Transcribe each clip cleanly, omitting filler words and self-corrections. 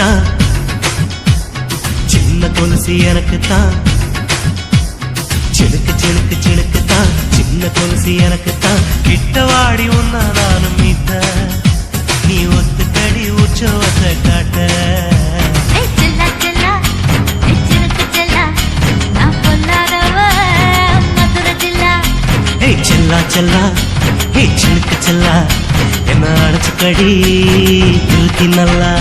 தான், சின்ன கொலுசு எனக்கு தான். சிலுக்கு சிலுக்கு சிலுக்கு தான், சின்ன கொலுசு எனக்கு தான். கிட்ட வாடி உன்னா நானும் மீட்ட, நீ ஒத்துக்கடி உற்சவத்தை காட்ட. செல்லா செல்லா ஹே சிலுக்கு செல்லா, என்ன அடைச்சுக்கடி இழுத்தி நல்லா.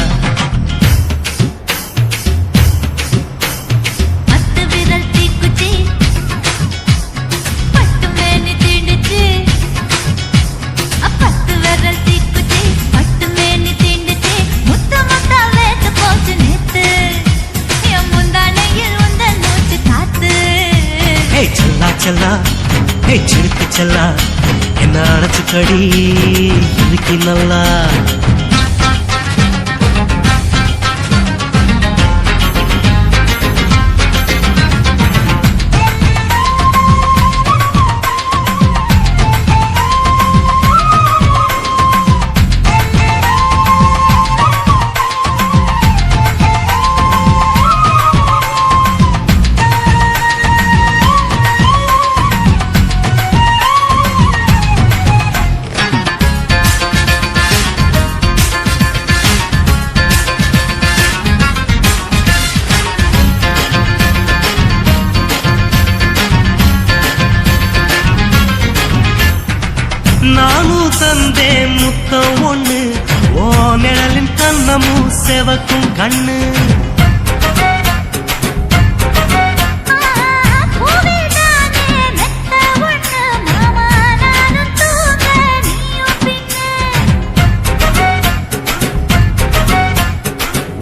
செல்லா ஹே சிலுக்கு செல்லா, என்ன அடைச்சுக்கடி இழுத்தி நல்லா. நானும் தந்தே முத்தம் ஒண்ணு, ஓ நிழலின் கண்ணமும் செவக்கும் கண்ணு.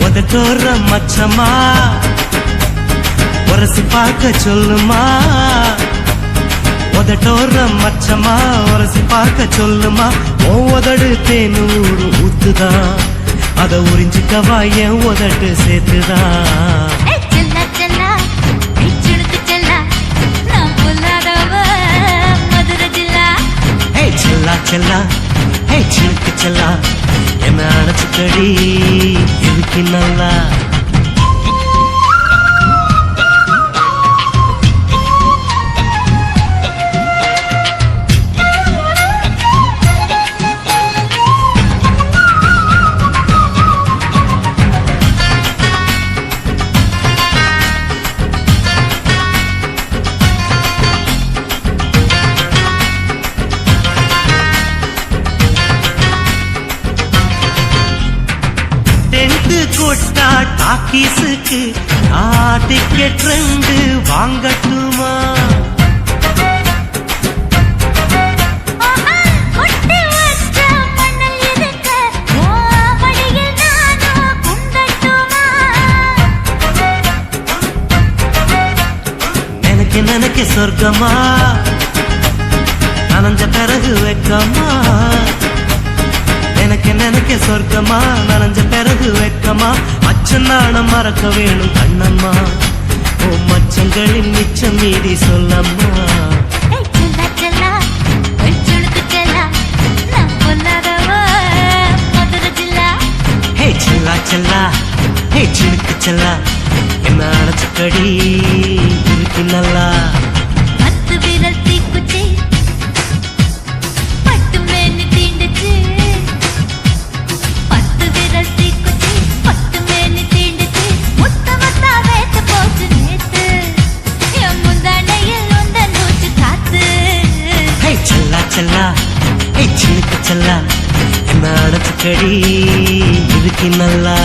உதட்டோர மச்சமா உரசி பார்க்க சொல்லுமா, உதட்டோர மச்சமா உரசி பார்க்க சொல்லுமா. உதடு தேனூறு ஊத்துதான், அத உறிஞ்சிக்கவா என் உதட்டு சேர்த்துதான். செல்லா செல்லா ஹே சிலுக்கு செல்லா, என்ன அடைச்சுக்கடி இழுத்தி நல்லா. கொட்டா டாக்கீஸுக்கு டிக்கெட் 2 வாங்கட்டுமா? நினைக்க சொர்க்கமா நனைஞ்ச பிறகு வெக்கமா, நினைக்க சொர்க்கமா நனைஞ்ச பிறகு வெக்கமா. அச்சம் நாணம் மறக்க வேணும் கண்ணம்மா, ஓ மச்சங்களின் மிச்சம் மீறி சொல்லம்மா. செல்லா செல்லா ஹே சிலுக்கு செல்லா, என்ன அடைச்சுக்கடி இழுத்தி நல்லா. செல்லா ஹே சிலுக்கு செல்லா, என்ன அடைச்சுக்கடி இழுத்தி நல்லா.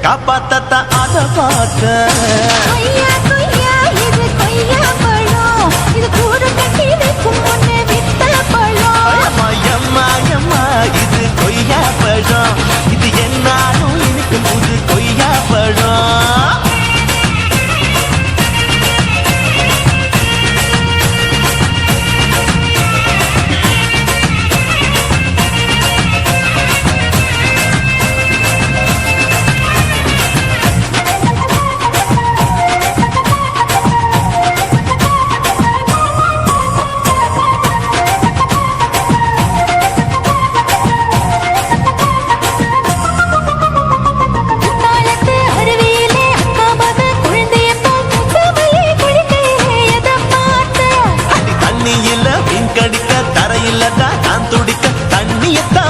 காப்பாத்தத்தான் அத பார்த்த கொய்யா கொய்யா இது கொய்யா பழம் இது கூடு கட்டி வைக்கும் முன்னே வித்த பழம் எம்மா எம்மா இது கொய்யா பழம் இது என்னாலும் எனக்கு புது கொய்யா பழம்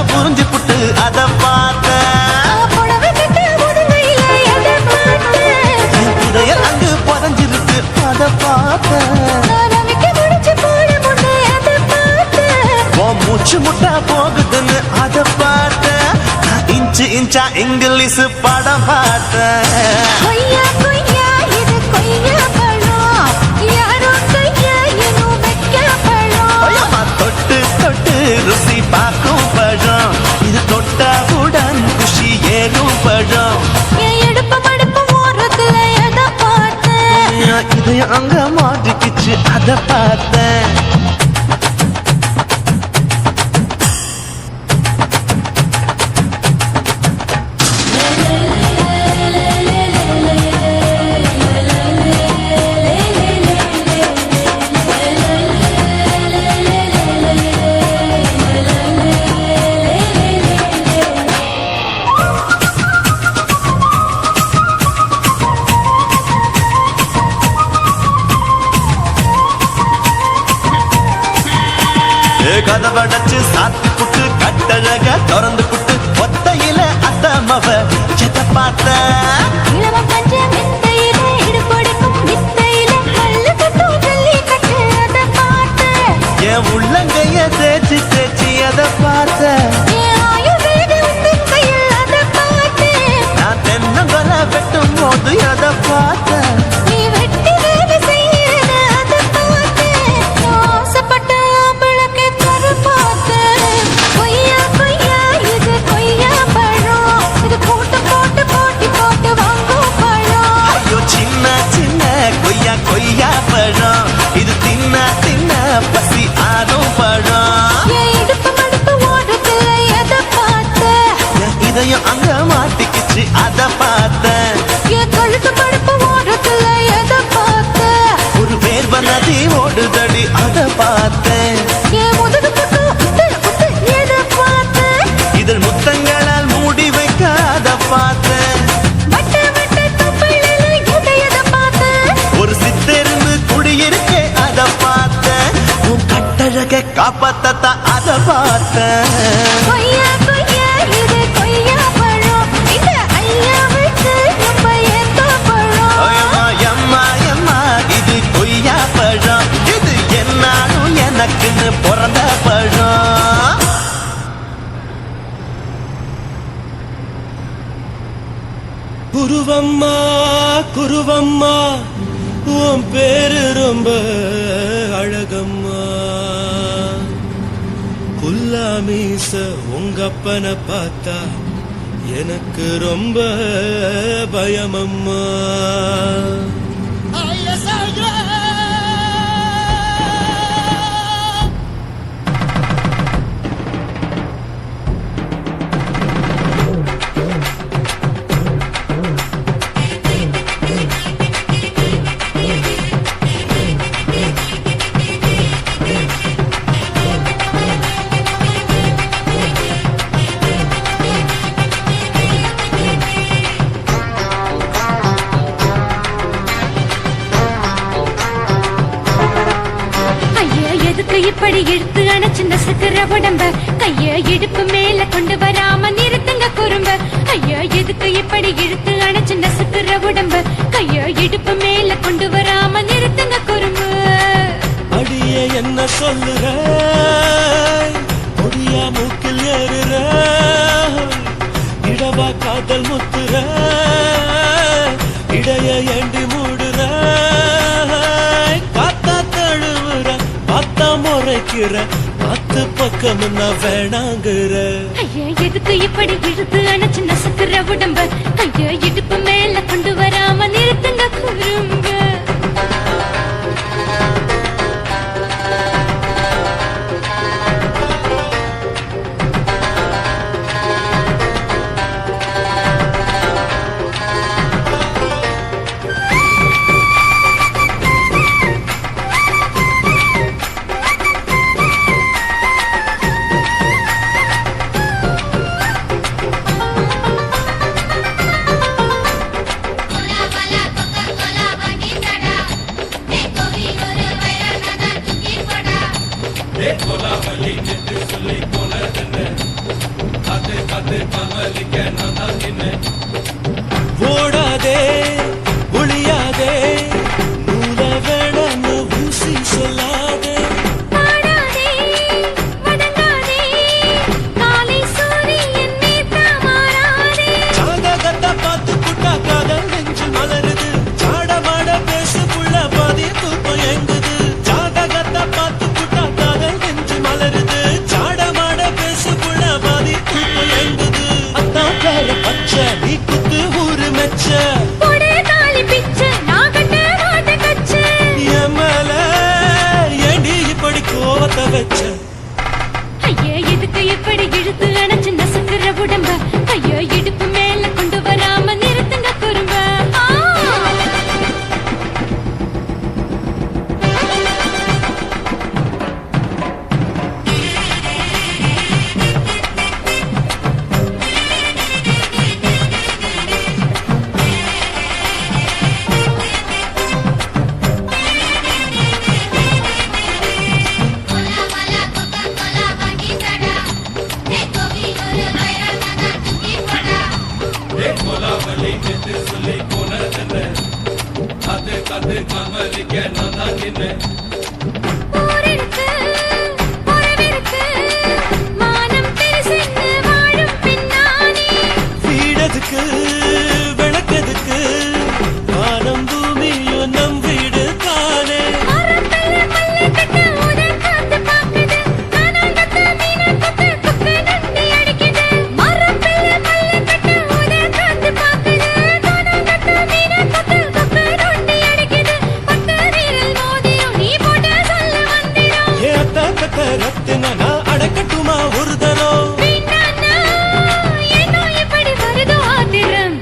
புரிஞ்சு புட்டு அத பார்த்த புதையல் அங்கு புதஞ்சிருக்கு அத பார்த்த மூச்சு முட்டா போகுதுன்னு அத பார்த்த இன்ச்சு இன்ச்சா இங்கிலீஷ் படம் பார்த்த தொட்டு தொட்டு ருசி பார்க்கும் பழம் இது தொட்டவுடன் குஷி ஏறும் பழம் இதை அங்க மாட்டிக்கிச்சு அத பார்த்தேன் கதவடைச்சு சாத்தி புட்டு கட்டழக திறந்து புட்டு ஒத்தையில அத்தமவ எத பார்த்த என் உள்ளங்கைய தேய்ச்சி தேய்ச்சி அத பார்த்த நான் தென்னங்கொல வெட்டும் போது அத பார்த்த கொய்யா பழம் இது தின்ன தின்ன பசி ஆடும் பழம் இதயம் அங்க மாட்டிக்கிச்சு அத பார்த்த ஒரு வேர்வ நதி ஓடுதடி அத பார்த்தேன் இதழ் முத்தங்களால் மூடி வைக்க அத பார்த்தேன் காப்பாத்தா அத பார்த்த இது கொய்யா பழம் இது என்னாலும் எனக்குன்னு பிறந்த பழம் குருவம்மா குருவம்மா உன் பேரு ரொம்ப அழகம்மா குல்லாமீச உங்க அப்பனை பார்த்தா எனக்கு ரொம்ப பயமம்மா இப்படி எடுத்து அணைச்சு நசுக்கிற உடம்ப கைய இடுப்பு மேல கொண்டு வராம நிறுத்துங்க குறும்ப ஐயா எதுக்கு இப்படி இழுத்து அணைச்சு நசுக்கிற உடம்ப கைய இடுப்பு மேல கொண்டு வராம நிறுத்துங்க குறும்பு அடியே என்ன சொல்லுற ஒடியா மூக்கில் ஏறுற இடம் இடவா காதல் முத்துற இடைய ஏண்டி மூடுற காத்தா தழுவுற பார்த்தா முறைக்கிற பத்து பக்கம் வேணாங்குற ஐயா எதுக்கு இப்படி இழுத்து அணைச்சு நசுக்குற உடம்ப ஐயா இடுப்பு மேல கொண்டு வராம நிறுத்துங்க குறும்ப ஓடாதே ஒளியாதே நூல வேணான்னு ஊசி சொல்லாதே பாடாதே வதங்காதே காலை சூரியன் நேத்தா மாறாதே ஜாதகத்தை பார்த்து புட்டா காதல் நெஞ்சு மலருது சாடமாட பேசு புள்ள பாதி தூக்கம் எங்குது ஜாதகத்தை பார்த்து புட்டா காதல் நெஞ்சு மலருது சாடமாட பேசு புள்ள பாதி தூக்கம் எங்குது அத்தான் பேர பச்சை நீ குத்து ஊரு மெச்ச போடே தாலி பிச்சை நான் கட்ட மாட்ட கச்சை எமல ஏண்டி இப்படி கோவத்தை வச்ச ஐயா எதுக்கு இப்படி இழுத்து அணைச்சு நசுக்குற உடம்ப ஐயா இடுப்பு மேல கொண்டு வராம நிறுத்துங்க குறும்ப ஊரிருக்கு உறவிருக்கு மானம் பெருசென்னு வாழும் பின்னானே வீடதுக்கு விளக்கதுக்கு வானம் பூமியும் நம் வீடு தானே மரத்துல மல்லி கட்ட உதன் காத்து பாக்குது கானாங்கத்து மீன கொத்து கொக்கு நண்டி அடிக்குது மரத்துல மல்லி கட்ட உதன் காத்து பாக்குது கானாங்கத்து மீன கொத்து கொக்கு நண்டி அடிக்குது பத்து வீரல் மோதிரும் நீ போட்ட சொல்ல வந்திரும் ஏ அத்த ரத்தின நான் அடக்கட்டுமா ஒரு தரம் வீணானா ஏனோ இப்படி வருதோ ஆத்திரம்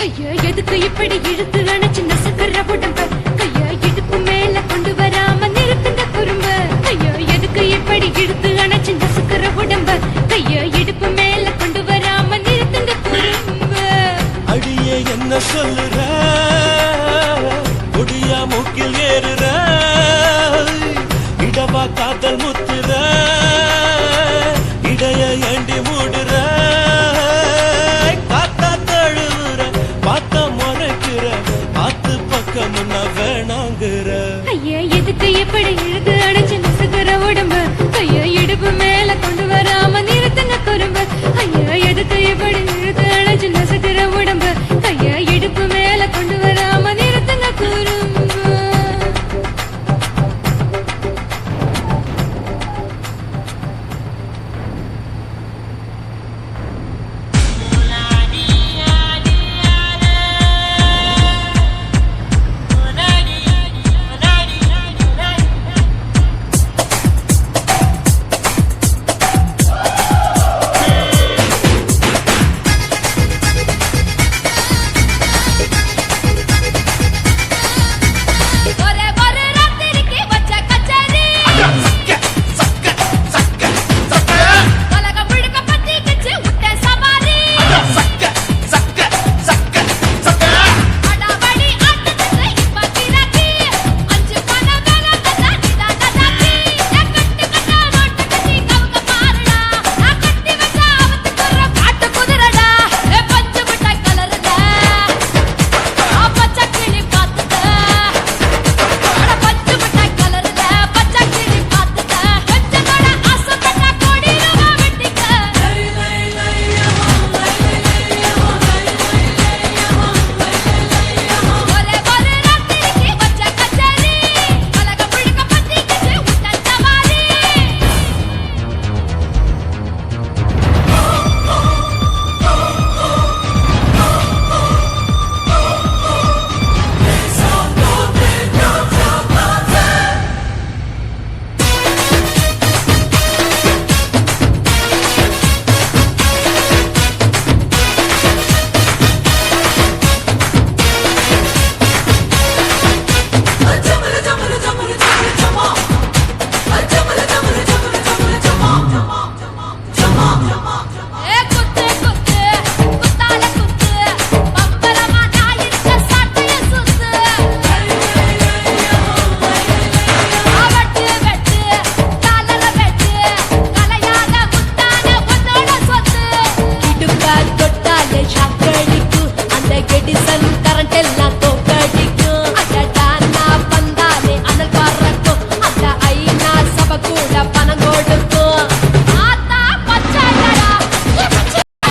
ஐயா எதுக்கு இப்படி இழுத்து அணைச்சு நசுக்குற உடம்ப கையா இடுப்பு மேல கொண்டு வராம நிறுத்துங்க குறும்ப ஐயா எதுக்கு இப்படி இழுத்து அணைச்சு நசுக்குற உடம்ப கையா இடுப்பு மேல கொண்டு வராம நிறுத்துங்க குறும்ப அடியே என்ன சொல்லுற முடியா மூக்கில் ஏறுற இடவா காதல் முத்துற இடைய ஏண்டி மூடுற காத்தா தழுவுற பார்த்த முறைக்கிற பார்த்து பக்கம்